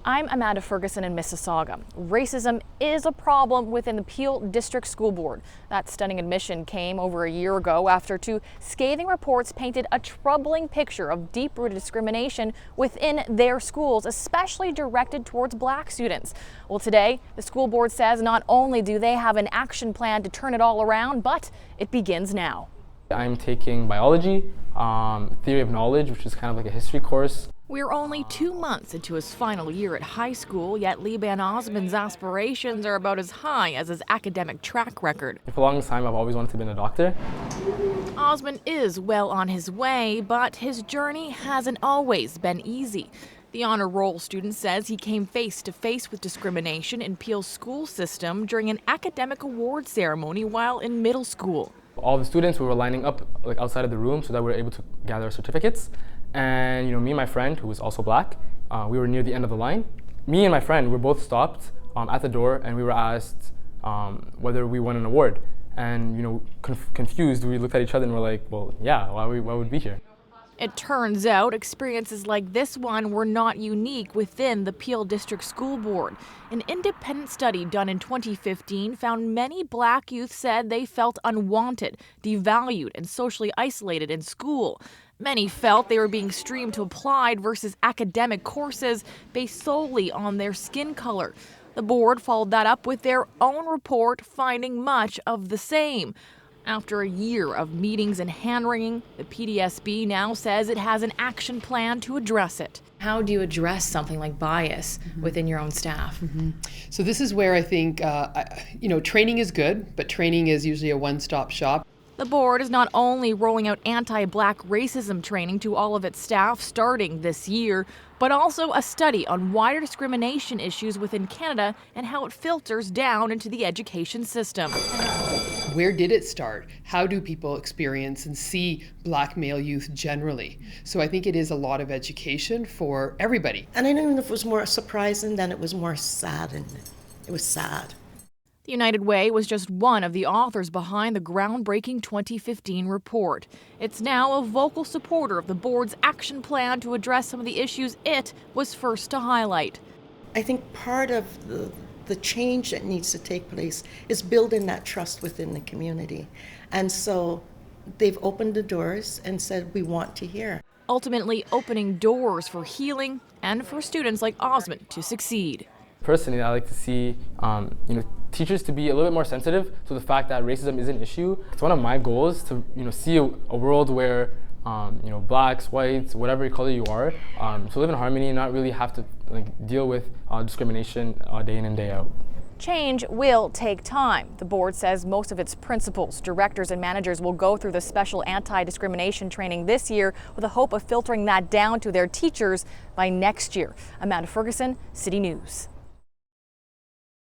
I'm Amanda Ferguson in Mississauga. Racism is a problem within the Peel District School Board. That stunning admission came over a year ago after two scathing reports painted a troubling picture of deep-rooted discrimination within their schools, especially directed towards Black students. Well, today, the school board says not only do they have an action plan to turn it all around, but it begins now. I'm taking biology, theory of knowledge, which is kind of like a history course. We're only 2 months into his final year at high school, yet Liban Osman's aspirations are about as high as his academic track record. For the longest time, I've always wanted to be a doctor. Osman is well on his way, but his journey hasn't always been easy. The honor roll student says he came face to face with discrimination in Peel's school system during an academic award ceremony while in middle school. All the students were lining up outside of the room so that we were able to gather our certificates. And me and my friend, who was also Black, we were near the end of the line. Me and my friend were both stopped at the door, and we were asked whether we won an award. And confused, we looked at each other and were like, well, yeah, why would we be here? It turns out experiences like this one were not unique within the Peel District School Board. An independent study done in 2015 found many Black youth said they felt unwanted, devalued, and socially isolated in school. Many felt they were being streamed to applied versus academic courses based solely on their skin color. The board followed that up with their own report, finding much of the same. After a year of meetings and hand-wringing, the PDSB now says it has an action plan to address it. How do you address something like bias within your own staff? So this is where I think, training is good, but training is usually a one-stop shop. The board is not only rolling out anti-Black racism training to all of its staff starting this year, but also a study on wider discrimination issues within Canada and how it filters down into the education system. Where did it start? How do people experience and see Black male youth generally? So I think it is a lot of education for everybody. And I don't know if it was more surprising than it was more saddening. It was sad. The United Way was just one of the authors behind the groundbreaking 2015 report. It's now a vocal supporter of the board's action plan to address some of the issues it was first to highlight. I think part of the change that needs to take place is building that trust within the community. And so they've opened the doors and said, we want to hear. Ultimately opening doors for healing and for students like Osman to succeed. Personally, I like to see teachers to be a little bit more sensitive to the fact that racism is an issue. It's one of my goals to see a world where Blacks, whites, whatever color you are, to live in harmony and not really have to deal with discrimination day in and day out. Change will take time. The board says most of its principals, directors, and managers will go through the special anti-discrimination training this year with the hope of filtering that down to their teachers by next year. Amanda Ferguson, City News.